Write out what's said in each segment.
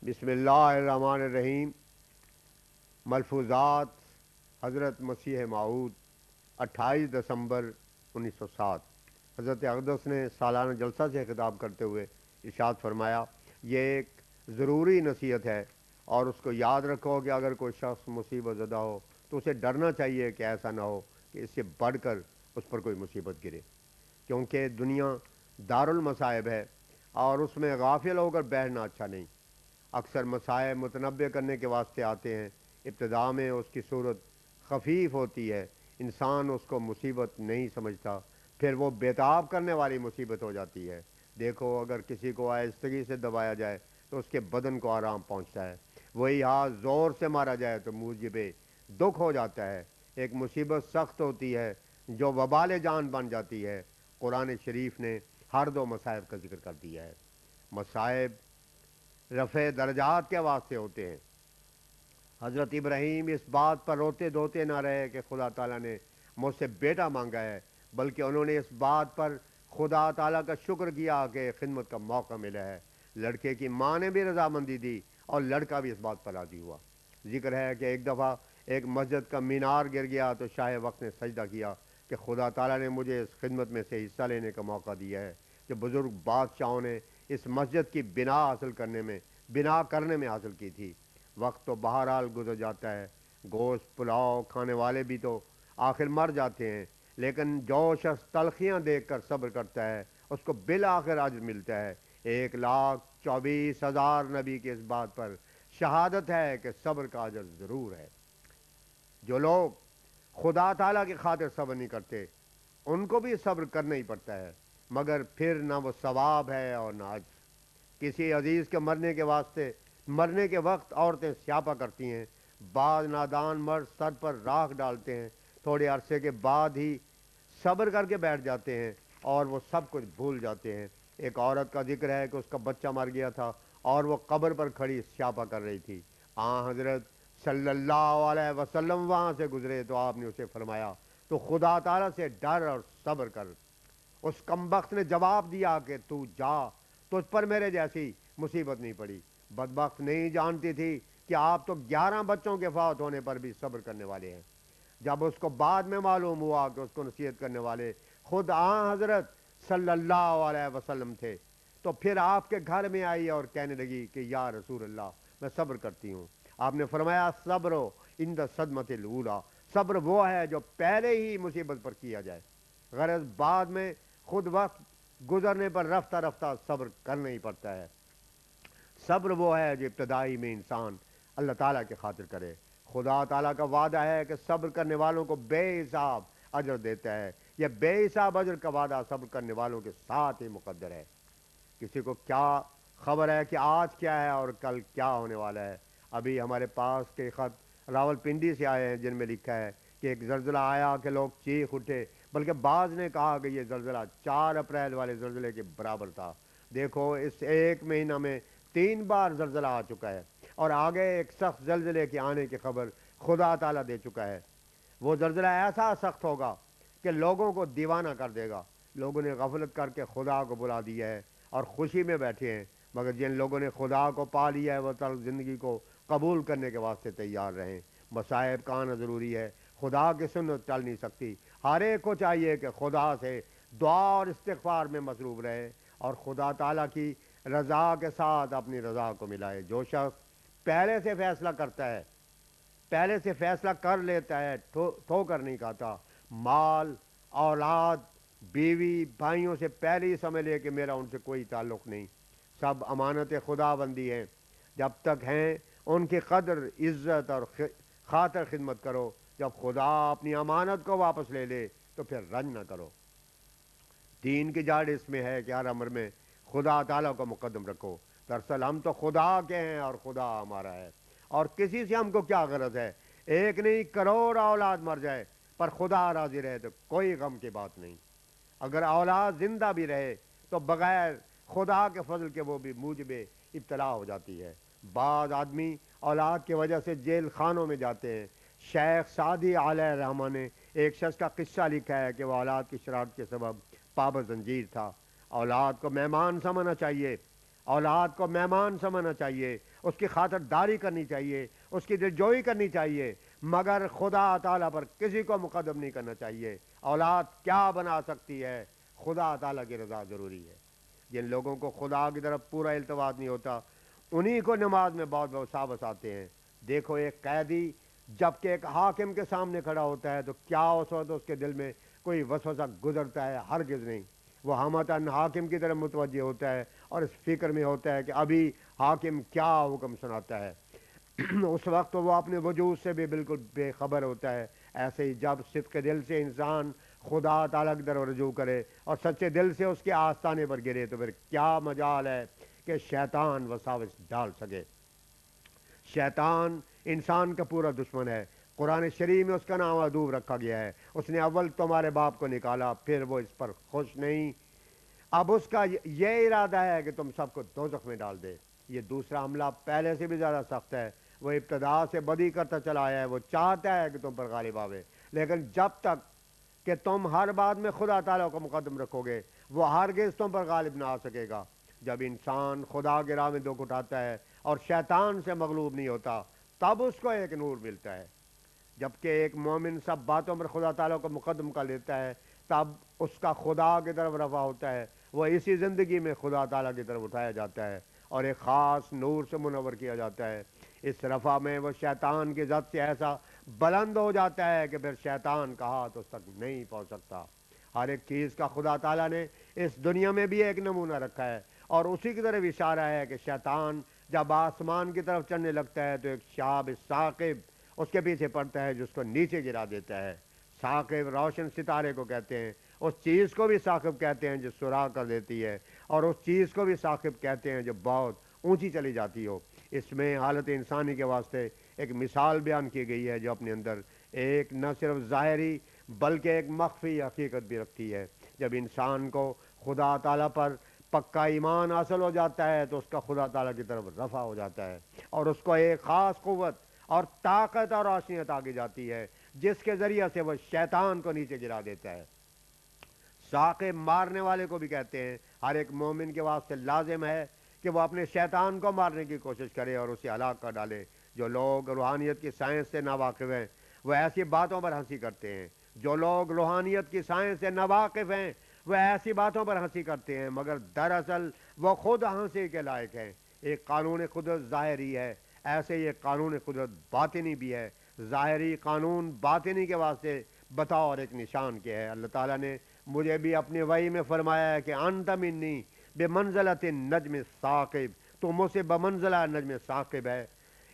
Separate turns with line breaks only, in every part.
بسم اللہ الرحمن الرحیم۔ ملفوظات حضرت مسیح موعود 28 دسمبر 1907۔ حضرت اقدس نے سالانہ جلسہ سے خطاب کرتے ہوئے ارشاد فرمایا، یہ ایک ضروری نصیحت ہے اور اس کو یاد رکھو کہ اگر کوئی شخص مصیبت زدہ ہو تو اسے ڈرنا چاہیے کہ ایسا نہ ہو کہ اس سے بڑھ کر اس پر کوئی مصیبت گرے، کیونکہ دنیا دارالمصائب ہے اور اس میں غافل ہو کر بیٹھنا اچھا نہیں۔ اکثر مصائب متنبع کرنے کے واسطے آتے ہیں۔ ابتداء میں اس کی صورت خفیف ہوتی ہے، انسان اس کو مصیبت نہیں سمجھتا، پھر وہ بےتاب کرنے والی مصیبت ہو جاتی ہے۔ دیکھو، اگر کسی کو آہستگی سے دبایا جائے تو اس کے بدن کو آرام پہنچتا ہے، وہی ہاتھ زور سے مارا جائے تو موجب دکھ ہو جاتا ہے۔ ایک مصیبت سخت ہوتی ہے جو وبال جان بن جاتی ہے۔ قرآن شریف نے ہر دو مصائب کا ذکر کر دیا ہے۔ مصائب رفع درجات کے واسطے ہوتے ہیں۔ حضرت ابراہیم اس بات پر روتے دھوتے نہ رہے کہ خدا تعالیٰ نے مجھ سے بیٹا مانگا ہے، بلکہ انہوں نے اس بات پر خدا تعالیٰ کا شکر کیا کہ خدمت کا موقع ملا ہے۔ لڑکے کی ماں نے بھی رضامندی دی اور لڑکا بھی اس بات پر راضی ہوا۔ ذکر ہے کہ ایک دفعہ ایک مسجد کا مینار گر گیا تو شاہ وقت نے سجدہ کیا کہ خدا تعالیٰ نے مجھے اس خدمت میں سے حصہ لینے کا موقع دیا ہے کہ بزرگ بادشاہوں نے اس مسجد کی بنا کرنے میں حاصل کی تھی۔ وقت تو بہرحال گزر جاتا ہے، گوشت پلاؤ کھانے والے بھی تو آخر مر جاتے ہیں، لیکن جو شخص تلخیاں دیکھ کر صبر کرتا ہے اس کو بالآخر اجر ملتا ہے۔ 1,24,000 نبی کی اس بات پر شہادت ہے کہ صبر کا اجر ضرور ہے۔ جو لوگ خدا تعالیٰ کی خاطر صبر نہیں کرتے ان کو بھی صبر کرنا ہی پڑتا ہے، مگر پھر نہ وہ ثواب ہے اور نہ اجر۔ کسی عزیز کے مرنے کے وقت عورتیں سیاپا کرتی ہیں، بعض نادان مرد سر پر راکھ ڈالتے ہیں، تھوڑے عرصے کے بعد ہی صبر کر کے بیٹھ جاتے ہیں اور وہ سب کچھ بھول جاتے ہیں۔ ایک عورت کا ذکر ہے کہ اس کا بچہ مر گیا تھا اور وہ قبر پر کھڑی سیاپا کر رہی تھی۔ حضرت صلی اللہ علیہ وسلم وہاں سے گزرے تو آپ نے اسے فرمایا، تو خدا تعالیٰ سے ڈر اور صبر کر۔ اس کمبخت نے جواب دیا کہ تو جا، تجھ پر میرے جیسی مصیبت نہیں پڑی۔ بدبخت نہیں جانتی تھی کہ آپ تو 11 بچوں کے فوت ہونے پر بھی صبر کرنے والے ہیں۔ جب اس کو بعد میں معلوم ہوا کہ اس کو نصیحت کرنے والے خود حضرت صلی اللہ علیہ وسلم تھے، تو پھر آپ کے گھر میں آئی اور کہنے لگی کہ یا رسول اللہ، میں صبر کرتی ہوں۔ آپ نے فرمایا، صبر عند الصدمۃ الاولیٰ، صبر وہ ہے جو پہلے ہی مصیبت پر کیا جائے، غرض بعد میں خود وقت گزرنے پر رفتہ رفتہ صبر کرنا ہی پڑتا ہے۔ صبر وہ ہے جو ابتدائی میں انسان اللہ تعالیٰ کی خاطر کرے۔ خدا تعالیٰ کا وعدہ ہے کہ صبر کرنے والوں کو بے حساب اجر دیتا ہے۔ یہ بے حساب اجر کا وعدہ صبر کرنے والوں کے ساتھ ہی مقدر ہے۔ کسی کو کیا خبر ہے کہ آج کیا ہے اور کل کیا ہونے والا ہے؟ ابھی ہمارے پاس کے خط راول پنڈی سے آئے ہیں جن میں لکھا ہے کہ ایک زلزلہ آیا کہ لوگ چیخ اٹھے، بلکہ بعض نے کہا کہ یہ زلزلہ 4 اپریل والے زلزلے کے برابر تھا۔ دیکھو، اس ایک مہینہ میں 3 بار زلزلہ آ چکا ہے اور آگے ایک سخت زلزلے کے آنے کی خبر خدا تعالیٰ دے چکا ہے۔ وہ زلزلہ ایسا سخت ہوگا کہ لوگوں کو دیوانہ کر دے گا۔ لوگوں نے غفلت کر کے خدا کو بلا دیا ہے اور خوشی میں بیٹھے ہیں، مگر جن لوگوں نے خدا کو پا لیا ہے وہ تلخ زندگی کو قبول کرنے کے واسطے تیار رہیں۔ مصائب کا آنا ضروری ہے، خدا کی سنت ٹل نہیں سکتی۔ ہر ایک کو چاہیے کہ خدا سے دعا اور استغفار میں مصروف رہے اور خدا تعالیٰ کی رضا کے ساتھ اپنی رضا کو ملائے۔ جو شخص پہلے سے فیصلہ کر لیتا ہے ٹھوکر نہیں کھاتا۔ مال، اولاد، بیوی، بھائیوں سے پہلے ہی سمجھ لے کہ میرا ان سے کوئی تعلق نہیں، سب امانت خدا بندی ہیں۔ جب تک ہیں ان کی قدر، عزت اور خاطر خدمت کرو۔ جب خدا اپنی امانت کو واپس لے لے تو پھر رنج نہ کرو۔ دین کی جڑ اس میں ہے کہ ہر امر میں خدا تعالیٰ کو مقدم رکھو۔ دراصل ہم تو خدا کے ہیں اور خدا ہمارا ہے، اور کسی سے ہم کو کیا غرض ہے؟ ایک نہیں کروڑ اولاد مر جائے پر خدا راضی رہے تو کوئی غم کی بات نہیں۔ اگر اولاد زندہ بھی رہے تو بغیر خدا کے فضل کے وہ بھی موجب ابتلا ہو جاتی ہے۔ بعض آدمی اولاد کی وجہ سے جیل خانوں میں جاتے ہیں۔ شیخ سعدی علیہ رحمہ نے ایک شخص کا قصہ لکھا ہے کہ وہ اولاد کی شرارت کے سبب پابند زنجیر تھا۔ اولاد کو مہمان سمجھنا چاہیے، اولاد کو مہمان سمجھنا چاہیے، اس کی خاطر داری کرنی چاہیے، اس کی دلجوئی کرنی چاہیے، مگر خدا تعالیٰ پر کسی کو مقدم نہیں کرنا چاہیے۔ اولاد کیا بنا سکتی ہے، خدا تعالیٰ کی رضا ضروری ہے۔ جن لوگوں کو خدا کی طرف پورا التفات نہیں ہوتا، انہی کو نماز میں بہت وساوس آتے ہیں۔ دیکھو ایک قیدی جب کہ ایک حاکم کے سامنے کھڑا ہوتا ہے تو کیا اس وقت اس کے دل میں کوئی وسوسہ گزرتا ہے؟ ہرگز نہیں۔ وہ ہمتاً حاکم کی طرف متوجہ ہوتا ہے اور اس فکر میں ہوتا ہے کہ ابھی حاکم کیا حکم سناتا ہے۔ اس وقت وہ اپنے وجود سے بھی بالکل بے خبر ہوتا ہے۔ ایسے ہی جب صدق دل سے انسان خدا تعالیٰ کی طرف رجوع کرے اور سچے دل سے اس کے آستانے پر گرے تو پھر کیا مجال ہے کہ شیطان وساوس ڈال سکے۔ شیطان انسان کا پورا دشمن ہے۔ قرآن شریف میں اس کا نام عدو رکھا گیا ہے۔ اس نے اول تمہارے باپ کو نکالا، پھر وہ اس پر خوش نہیں، اب اس کا یہ ارادہ ہے کہ تم سب کو دوزخ میں ڈال دے۔ یہ دوسرا حملہ پہلے سے بھی زیادہ سخت ہے۔ وہ ابتدا سے بدی کرتا چلا آیا ہے، وہ چاہتا ہے کہ تم پر غالب آوے، لیکن جب تک کہ تم ہر بات میں خدا تعالیٰ کو مقدم رکھو گے وہ ہرگز تم پر غالب نہ آ سکے گا۔ جب انسان خدا کے راہ میں دکھ اٹھاتا ہے اور شیطان سے مغلوب نہیں ہوتا تب اس کو ایک نور ملتا ہے۔ جبکہ ایک مومن سب باتوں پر خدا تعالیٰ کو مقدم کر لیتا ہے تب اس کا خدا کی طرف رفع ہوتا ہے، وہ اسی زندگی میں خدا تعالیٰ کی طرف اٹھایا جاتا ہے اور ایک خاص نور سے منور کیا جاتا ہے۔ اس رفع میں وہ شیطان کی ذات سے ایسا بلند ہو جاتا ہے کہ پھر شیطان کا ہاتھ اس تک نہیں پہنچ سکتا۔ ہر ایک چیز کا خدا تعالیٰ نے اس دنیا میں بھی ایک نمونہ رکھا ہے اور اسی کی طرف اشارہ ہے کہ شیطان جب آسمان کی طرف چڑھنے لگتا ہے تو ایک شہاب ثاقب اس کے پیچھے پڑتا ہے جو اس کو نیچے گرا دیتا ہے۔ ثاقب روشن ستارے کو کہتے ہیں، اس چیز کو بھی ثاقب کہتے ہیں جو سراغ کر دیتی ہے، اور اس چیز کو بھی ثاقب کہتے ہیں جو بہت اونچی چلی جاتی ہو۔ اس میں حالت انسانی کے واسطے ایک مثال بیان کی گئی ہے جو اپنے اندر ایک نہ صرف ظاہری بلکہ ایک مخفی حقیقت بھی رکھتی ہے۔ جب انسان کو خدا تعالیٰ پر پکا ایمان حاصل ہو جاتا ہے تو اس کا خدا تعالیٰ کی طرف رفع ہو جاتا ہے اور اس کو ایک خاص قوت اور طاقت اور روشنیت آگے جاتی ہے جس کے ذریعے سے وہ شیطان کو نیچے گرا دیتا ہے۔ ثاقب مارنے والے کو بھی کہتے ہیں۔ ہر ایک مومن کے واسطے لازم ہے کہ وہ اپنے شیطان کو مارنے کی کوشش کرے اور اسے ہلاک کر ڈالے۔ جو لوگ روحانیت کی سائنس سے ناواقف ہیں وہ ایسی باتوں پر ہنسی کرتے ہیں۔ جو لوگ روحانیت کی سائنس سے ناواقف ہیں وہ ایسی باتوں پر ہنسی کرتے ہیں، مگر دراصل وہ خود ہنسی کے لائق ہیں۔ ایک قانون قدرت ظاہری ہے، ایسے ہی ایک قانون قدرت باطنی بھی ہے۔ ظاہری قانون باطنی کے واسطے بطور ایک نشان کے ہے۔ اللہ تعالیٰ نے مجھے بھی اپنی وحی میں فرمایا ہے کہ انت منی بمنزلۃ النجم الثاقب، تو مجھ سے بمنزلہ نجم ثاقب ہے۔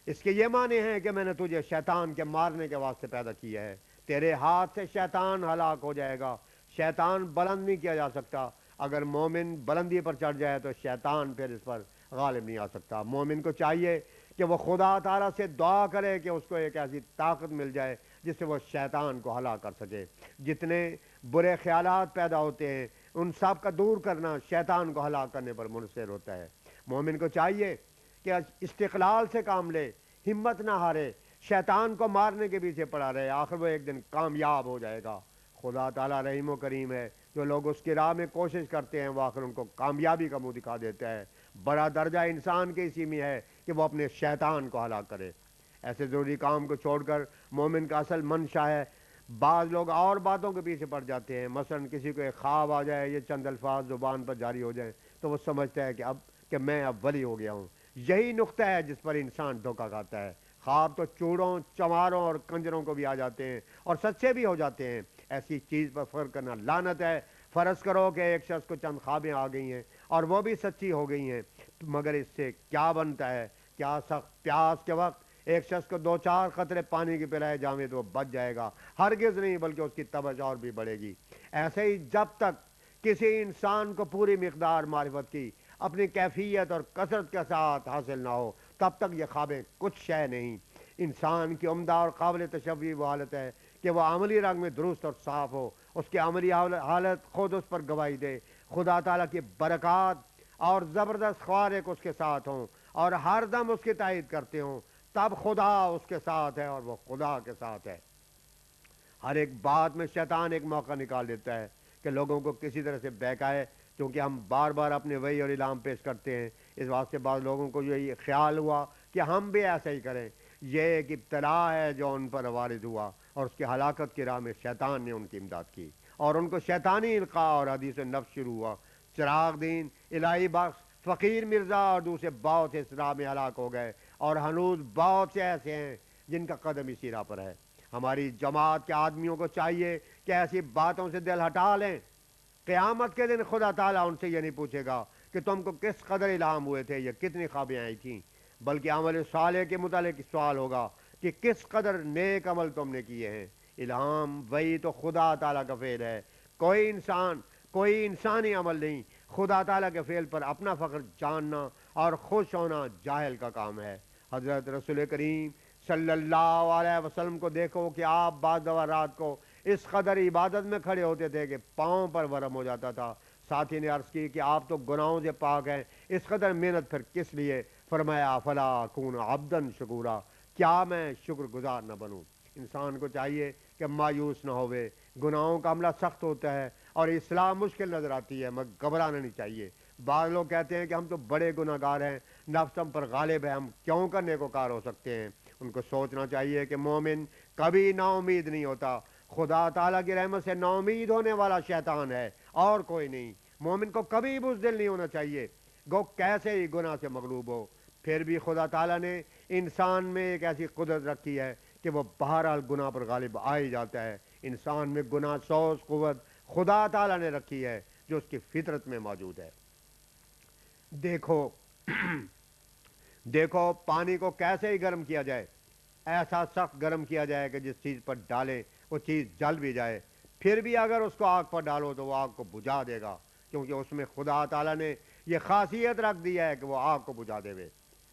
اس کے یہ معنی ہیں کہ میں نے تجھے شیطان کے مارنے کے واسطے پیدا کیا ہے۔ تیرے ہاتھ سے شیطان ہلاک ہو جائے گا۔ شیطان بلند نہیں کیا جا سکتا۔ اگر مومن بلندی پر چڑھ جائے تو شیطان پھر اس پر غالب نہیں آ سکتا۔ مومن کو چاہیے کہ وہ خدا تعالیٰ سے دعا کرے کہ اس کو ایک ایسی طاقت مل جائے جس سے وہ شیطان کو ہلاک کر سکے۔ جتنے برے خیالات پیدا ہوتے ہیں ان سب کا دور کرنا شیطان کو ہلاک کرنے پر منحصر ہوتا ہے۔ مومن کو چاہیے کہ استقلال سے کام لے، ہمت نہ ہارے، شیطان کو مارنے کے پیچھے پڑا رہے، آخر وہ ایک دن کامیاب ہو جائے گا۔ خدا تعالیٰ رحیم و کریم ہے، جو لوگ اس کی راہ میں کوشش کرتے ہیں وہ آخر ان کو کامیابی کا منہ دکھا دیتا ہے۔ بڑا درجہ انسان کے اسی میں ہے کہ وہ اپنے شیطان کو ہلاک کرے۔ ایسے ضروری کام کو چھوڑ کر مومن کا اصل منشا ہے۔ بعض لوگ اور باتوں کے پیچھے پڑ جاتے ہیں، مثلا کسی کو ایک خواب آ جائے، یہ چند الفاظ زبان پر جاری ہو جائیں تو وہ سمجھتا ہے کہ میں اب ولی ہو گیا ہوں۔ یہی نقطہ ہے جس پر انسان دھوکہ کھاتا ہے۔ خواب تو چوڑوں، چماروں اور کنجروں کو بھی آ جاتے ہیں اور سچے بھی ہو جاتے ہیں۔ ایسی چیز پر فرق کرنا لعنت ہے۔ فرض کرو کہ ایک شخص کو چند خوابیں آ گئی ہیں اور وہ بھی سچی ہو گئی ہیں، مگر اس سے کیا بنتا ہے؟ کیا سخت پیاس کے وقت ایک شخص کو 2-4 قطرے پانی کی پلائے جائیں تو وہ بچ جائے گا؟ ہرگز نہیں، بلکہ اس کی تبش اور بھی بڑھے گی۔ ایسے ہی جب تک کسی انسان کو پوری مقدار معرفت کی اپنی کیفیت اور کثرت کے ساتھ حاصل نہ ہو تب تک یہ خوابیں کچھ شے نہیں۔ انسان کی عمدہ اور قابل تشبیہ وہ حالت ہے کہ وہ عملی رنگ میں درست اور صاف ہو، اس کی عملی حالت خود اس پر گواہی دے، خدا تعالیٰ کی برکات اور زبردست خوارق اس کے ساتھ ہوں اور ہر دم اس کی تائید کرتے ہوں، تب خدا اس کے ساتھ ہے اور وہ خدا کے ساتھ ہے۔ ہر ایک بات میں شیطان ایک موقع نکال دیتا ہے کہ لوگوں کو کسی طرح سے بہکائے کیونکہ ہم بار بار اپنے وحی اور الہام پیش کرتے ہیں، اس واسطے بعض لوگوں کو یہ خیال ہوا کہ ہم بھی ایسا ہی کریں۔ یہ ایک ابتلا ہے جو ان پر وارد ہوا، اور اس کی ہلاکت کی راہ میں شیطان نے ان کی امداد کی، اور ان کو شیطانی القاء اور حدیث نفس شروع ہوا۔ چراغ دین، الہی بخش، فقیر مرزا اور دوسرے بہت سے اس راہ میں ہلاک ہو گئے، اور ہنوز بہت سے ایسے ہیں جن کا قدم اسی راہ پر ہے۔ ہماری جماعت کے آدمیوں کو چاہیے کہ ایسی باتوں سے دل ہٹا لیں۔ قیامت کے دن خدا تعالیٰ ان سے یہ نہیں پوچھے گا کہ تم کو کس قدر الہام ہوئے تھے یا کتنی خوابیں آئی تھیں، بلکہ عمل صالح کے متعلق سوال ہوگا کہ کس قدر نیک عمل تم نے کیے ہیں۔ الہام وہی تو خدا تعالیٰ کا فعل ہے، کوئی انسانی عمل نہیں۔ خدا تعالیٰ کے فعل پر اپنا فخر جاننا اور خوش ہونا جاہل کا کام ہے۔ حضرت رسول کریم صلی اللہ علیہ وسلم کو دیکھو کہ آپ بعض دفعہ رات کو اس قدر عبادت میں کھڑے ہوتے تھے کہ پاؤں پر ورم ہو جاتا تھا۔ ساتھی نے عرض کی کہ آپ تو گناہوں سے پاک ہیں، اس قدر محنت پھر کس لیے؟ فرمایا افلا اکون عبدا شکورا، کیا میں شکر گزار نہ بنوں؟ انسان کو چاہیے کہ مایوس نہ ہوئے۔ گناہوں کا عملہ سخت ہوتا ہے اور اصلاح مشکل نظر آتی ہے، مگر گھبرانا نہیں چاہیے۔ بعض لوگ کہتے ہیں کہ ہم تو بڑے گناہ گار ہیں، نفس ہم پر غالب ہے، ہم کیوں کرنے کو کار ہو سکتے ہیں؟ ان کو سوچنا چاہیے کہ مومن کبھی نا امید نہیں ہوتا۔ خدا تعالیٰ کی رحمت سے نا امید ہونے والا شیطان ہے اور کوئی نہیں۔ مومن کو کبھی بزدل نہیں ہونا چاہیے، گو کیسے ہی گناہ سے مغلوب ہو۔ پھر بھی خدا تعالیٰ نے انسان میں ایک ایسی قدرت رکھی ہے کہ وہ بہرحال گناہ پر غالب آ ہی جاتا ہے۔ انسان میں گناہ سوز قوت خدا تعالیٰ نے رکھی ہے جو اس کی فطرت میں موجود ہے۔ دیکھو دیکھو پانی کو کیسے ہی گرم کیا جائے، ایسا سخت گرم کیا جائے کہ جس چیز پر ڈالیں وہ چیز جل بھی جائے، پھر بھی اگر اس کو آگ پر ڈالو تو وہ آگ کو بجھا دے گا، کیونکہ اس میں خدا تعالیٰ نے یہ خاصیت رکھ دی ہے کہ وہ آگ کو بجھا دے وے۔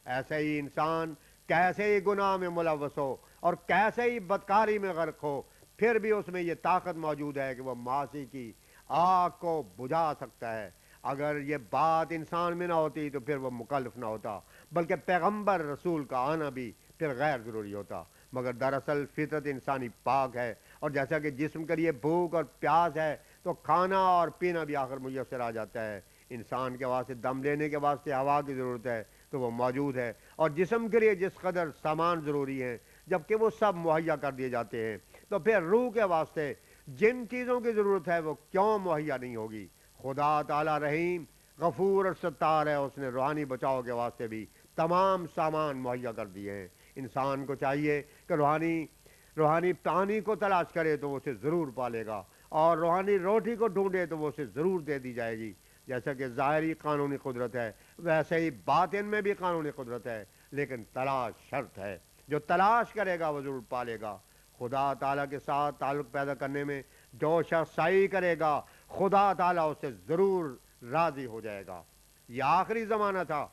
ایسے ہی انسان کیسے ہی گناہ میں ملوث ہو اور کیسے ہی بدکاری میں غرق ہو، پھر بھی اس میں یہ طاقت موجود ہے کہ وہ معاصی کی آگ کو بجھا سکتا ہے۔ اگر یہ بات انسان میں نہ ہوتی تو پھر وہ مکلف نہ ہوتا، بلکہ پیغمبر رسول کا آنا بھی پھر غیر ضروری ہوتا۔ مگر دراصل فطرت انسانی پاک ہے، اور جیسا کہ جسم کے لیے بھوک اور پیاس ہے تو کھانا اور پینا بھی آخر میسر آ جاتا ہے۔ انسان کے واسطے دم لینے کے واسطے ہوا کی ضرورت ہے تو وہ موجود ہے، اور جسم کے لیے جس قدر سامان ضروری ہے جبکہ وہ سب مہیا کر دیے جاتے ہیں، تو پھر روح کے واسطے جن چیزوں کی ضرورت ہے وہ کیوں مہیا نہیں ہوگی؟ خدا تعالیٰ رحیم غفور اور ستار ہے، اس نے روحانی بچاؤ کے واسطے بھی تمام سامان مہیا کر دیے ہیں۔ انسان کو چاہیے کہ روحانی پانی کو تلاش کرے تو وہ اسے ضرور پالے گا، اور روحانی روٹی کو ڈھونڈے تو وہ اسے ضرور دے دی جائے گی۔ جیسا کہ ظاہری قانونی قدرت ہے ویسے ہی باطن میں بھی قانونی قدرت ہے، لیکن تلاش شرط ہے۔ جو تلاش کرے گا وہ ضرور پالے گا۔ خدا تعالیٰ کے ساتھ تعلق پیدا کرنے میں جو شخص سعی کرے گا خدا تعالیٰ اس سے ضرور راضی ہو جائے گا۔ یہ آخری زمانہ تھا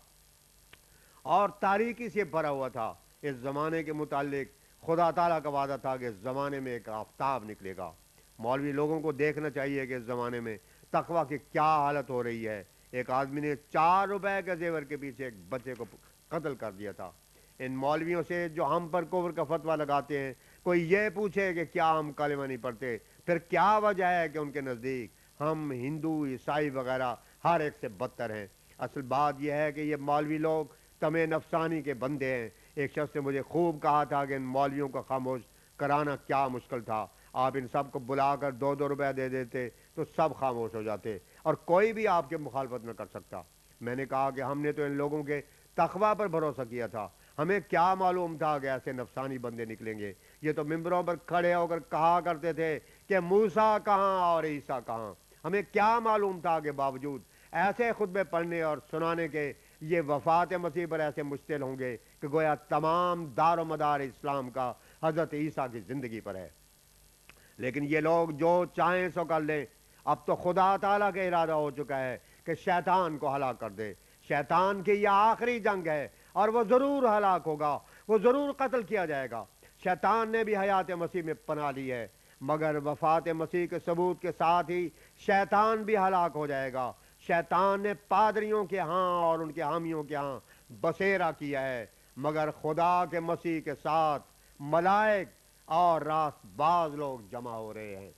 اور تاریکی سے بھرا ہوا تھا۔ اس زمانے کے متعلق خدا تعالیٰ کا وعدہ تھا کہ اس زمانے میں ایک آفتاب نکلے گا۔ مولوی لوگوں کو دیکھنا چاہیے کہ اس زمانے میں تقویٰ کی کیا حالت ہو رہی ہے۔ ایک آدمی نے 4 روپے کے زیور کے پیچھے ایک بچے کو قتل کر دیا تھا۔ ان مولویوں سے جو ہم پر کفر کا فتویٰ لگاتے ہیں، کوئی یہ پوچھے کہ کیا ہم کلمہ نہیں پڑھتے، پھر کیا وجہ ہے کہ ان کے نزدیک ہم ہندو، عیسائی وغیرہ ہر ایک سے بدتر ہیں؟ اصل بات یہ ہے کہ یہ مولوی لوگ تمہیں نفسانی کے بندے ہیں۔ ایک شخص نے مجھے خوب کہا تھا کہ ان مولویوں کا خاموش کرانا کیا مشکل تھا، آپ ان سب کو بلا کر 2 روپے دے دیتے تو سب خاموش ہو جاتے اور کوئی بھی آپ کے مخالفت نہ کر سکتا۔ میں نے کہا کہ ہم نے تو ان لوگوں کے تقویٰ پر بھروسہ کیا تھا، ہمیں کیا معلوم تھا کہ ایسے نفسانی بندے نکلیں گے۔ یہ تو ممبروں پر کھڑے ہو کر کہا کرتے تھے کہ موسیٰ کہاں اور عیسیٰ کہاں۔ ہمیں کیا معلوم تھا کہ باوجود ایسے خطبے پڑھنے اور سنانے کے یہ وفات مسیح پر ایسے مشتعل ہوں گے کہ گویا تمام دار و مدار اسلام کا حضرت عیسیٰ کی زندگی پر ہے۔ لیکن یہ لوگ جو چاہیں سو کر لیں۔ اب تو خدا تعالیٰ کا ارادہ ہو چکا ہے کہ شیطان کو ہلاک کر دے۔ شیطان کی یہ آخری جنگ ہے اور وہ ضرور ہلاک ہوگا، وہ ضرور قتل کیا جائے گا۔ شیطان نے بھی حیات مسیح میں پناہ لی ہے، مگر وفات مسیح کے ثبوت کے ساتھ ہی شیطان بھی ہلاک ہو جائے گا۔ شیطان نے پادریوں کے ہاں اور ان کے حامیوں کے ہاں بسیرا کیا ہے، مگر خدا کے مسیح کے ساتھ ملائک اور راست باز لوگ جمع ہو رہے ہیں۔